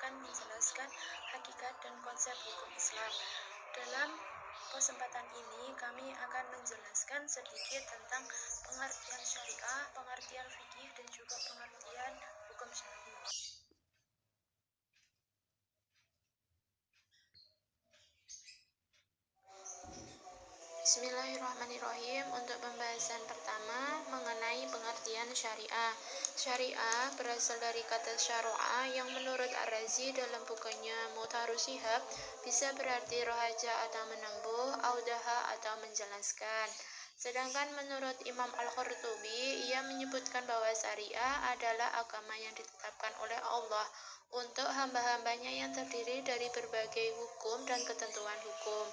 akan menjelaskan hakikat dan konsep hukum Islam. Dalam kesempatan ini kami akan menjelaskan sedikit tentang pengertian syariah, pengertian fikih, dan juga pengertian hukum syar'i. Bismillahirrahmanirrahim. Untuk pembahasan pertama mengenai pengertian syariah. Syariah berasal dari kata syara'a yang menurut Ar-Razi dalam bukunya Mutharus Shihab bisa berarti rohaja atau menempuh, audaha atau menjelaskan. Sedangkan menurut Imam Al-Qurtubi, ia menyebutkan bahwa syariah adalah agama yang ditetapkan oleh Allah untuk hamba-hambanya yang terdiri dari berbagai hukum dan ketentuan hukum.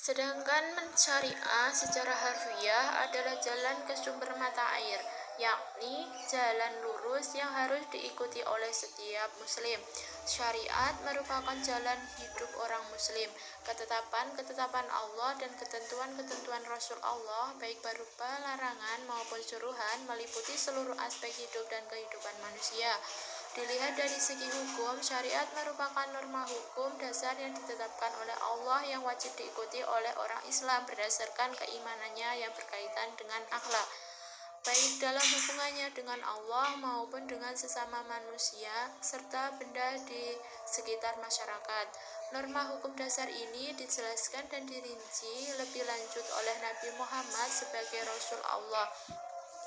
Sedangkan syariah secara harfiah adalah jalan ke sumber mata air, yakni jalan lurus yang harus diikuti oleh setiap muslim. Syariat merupakan jalan hidup orang muslim. Ketetapan-ketetapan Allah dan ketentuan-ketentuan Rasul Allah, baik berupa larangan maupun suruhan, meliputi seluruh aspek hidup dan kehidupan manusia. Dilihat dari segi hukum, syariat merupakan norma hukum dasar yang ditetapkan oleh Allah yang wajib diikuti oleh orang Islam berdasarkan keimanannya yang berkaitan dengan akhlak, baik dalam hubungannya dengan Allah maupun dengan sesama manusia serta benda di sekitar masyarakat. Norma hukum dasar ini dijelaskan dan dirinci lebih lanjut oleh Nabi Muhammad sebagai Rasul Allah.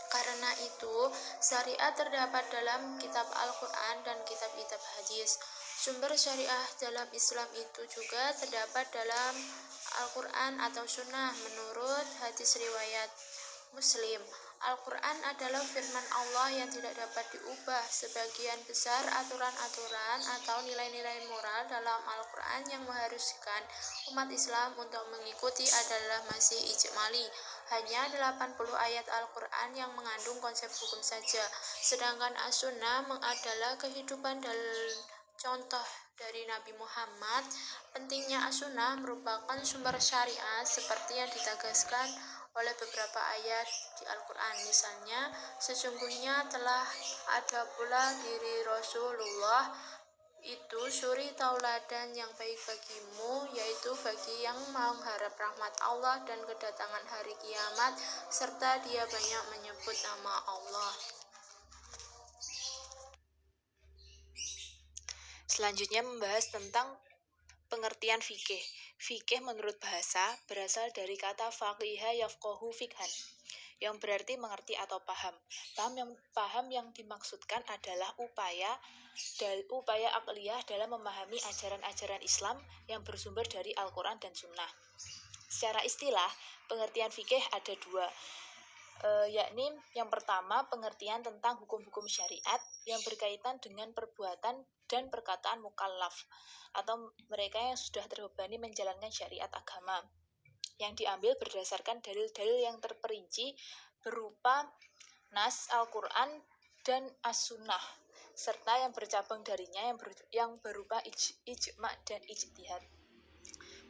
Karena itu, syariat terdapat dalam kitab Al-Quran dan kitab-kitab hadis. Sumber syariah dalam Islam itu juga terdapat dalam Al-Quran atau Sunnah menurut hadis riwayat Muslim. Al-Quran adalah firman Allah yang tidak dapat diubah. Sebagian besar aturan-aturan atau nilai-nilai moral dalam Al-Quran yang mengharuskan umat Islam untuk mengikuti adalah masih ijmali. Hanya 80 ayat Al-Quran yang mengandung konsep hukum saja. Sedangkan As-Sunnah adalah kehidupan dan contoh dari Nabi Muhammad. Pentingnya As-Sunnah merupakan sumber syariah seperti yang ditegaskan oleh beberapa ayat di Al-Quran. Misalnya, sesungguhnya telah ada pula diri Rasulullah itu suri tauladan yang baik bagimu, yaitu bagi yang mengharap rahmat Allah dan kedatangan hari kiamat, serta dia banyak menyebut nama Allah. Selanjutnya membahas tentang pengertian fikih. Fikih menurut bahasa berasal dari kata faqiha yafqahu fikhan, yang berarti mengerti atau paham. Paham yang dimaksudkan adalah upaya akliyah dalam memahami ajaran-ajaran Islam yang bersumber dari Al-Quran dan Sunnah. Secara istilah, pengertian fikih ada dua, yakni yang pertama pengertian tentang hukum-hukum syariat yang berkaitan dengan perbuatan dan perkataan mukallaf atau mereka yang sudah terbebani menjalankan syariat agama, yang diambil berdasarkan dalil-dalil yang terperinci berupa nas Al-Quran dan As-Sunnah, serta yang bercabang darinya yang berupa ijma' dan ijtihad.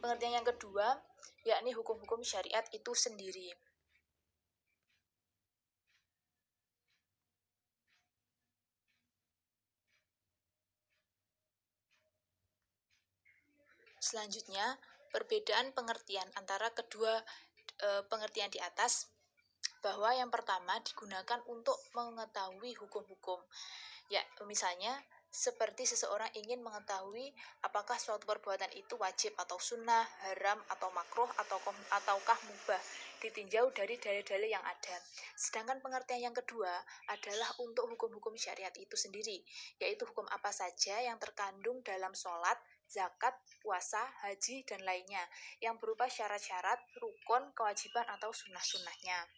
Pengertian yang kedua, yakni hukum-hukum syariat itu sendiri. Selanjutnya, perbedaan pengertian antara kedua pengertian di atas, bahwa yang pertama digunakan untuk mengetahui hukum-hukum. Ya, misalnya seperti seseorang ingin mengetahui apakah suatu perbuatan itu wajib atau sunnah, haram atau makruh ataukah mubah, ditinjau dari dalil-dalil yang ada. Sedangkan pengertian yang kedua adalah untuk hukum-hukum syariat itu sendiri, yaitu hukum apa saja yang terkandung dalam sholat, zakat, puasa, haji, dan lainnya, yang berupa syarat-syarat, rukun, kewajiban, atau sunnah-sunnahnya.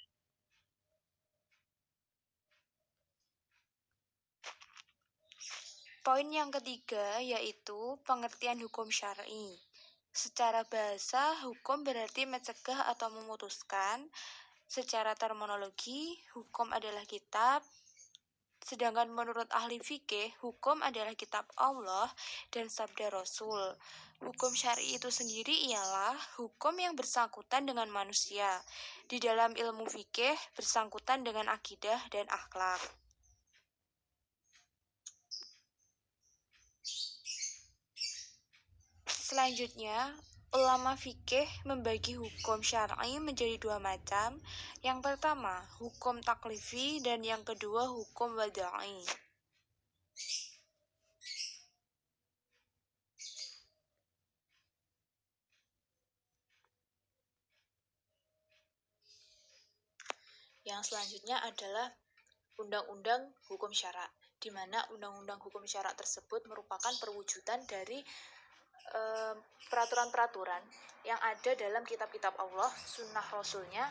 Poin yang ketiga yaitu pengertian hukum syar'i. Secara bahasa, hukum berarti mencegah atau memutuskan. Secara terminologi, hukum adalah kitab. Sedangkan menurut ahli fikih, hukum adalah kitab Allah dan sabda Rasul. Hukum syar'i itu sendiri ialah hukum yang bersangkutan dengan manusia. Di dalam ilmu fikih, bersangkutan dengan akidah dan akhlak. Selanjutnya, ulama fikih membagi hukum syar'i menjadi dua macam. Yang pertama, hukum taklifi dan yang kedua hukum wadai. Yang selanjutnya adalah undang-undang hukum syara, di mana undang-undang hukum syara tersebut merupakan perwujudan dari peraturan-peraturan yang ada dalam kitab-kitab Allah, sunnah Rasulnya,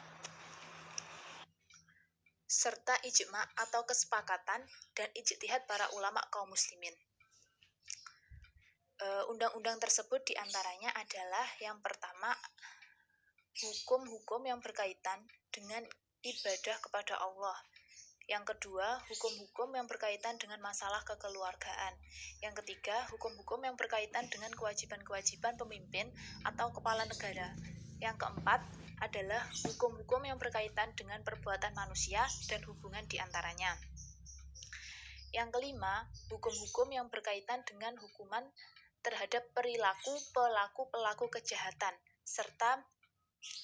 serta ijma atau kesepakatan dan ijtihad para ulama kaum muslimin. Undang-undang tersebut diantaranya adalah yang pertama, hukum-hukum yang berkaitan dengan ibadah kepada Allah. Yang kedua, hukum-hukum yang berkaitan dengan masalah kekeluargaan. Yang ketiga, hukum-hukum yang berkaitan dengan kewajiban-kewajiban pemimpin atau kepala negara. Yang keempat adalah hukum-hukum yang berkaitan dengan perbuatan manusia dan hubungan di antaranya. Yang kelima, hukum-hukum yang berkaitan dengan hukuman terhadap perilaku pelaku-pelaku kejahatan, serta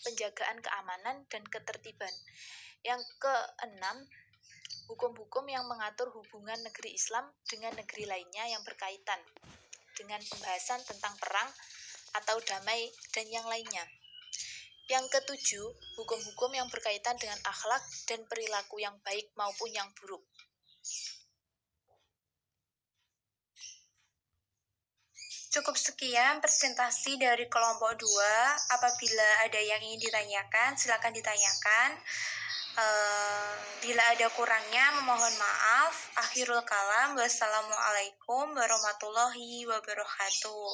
penjagaan keamanan dan ketertiban. Yang keenam, hukum-hukum yang mengatur hubungan negeri Islam dengan negeri lainnya yang berkaitan dengan pembahasan tentang perang atau damai dan yang lainnya. Yang ketujuh, hukum-hukum yang berkaitan dengan akhlak dan perilaku yang baik maupun yang buruk. Cukup sekian presentasi dari kelompok 2. Apabila ada yang ingin ditanyakan, silakan ditanyakan. Bila ada kurangnya, memohon maaf. Akhirul kalam. Wassalamualaikum warahmatullahi wabarakatuh.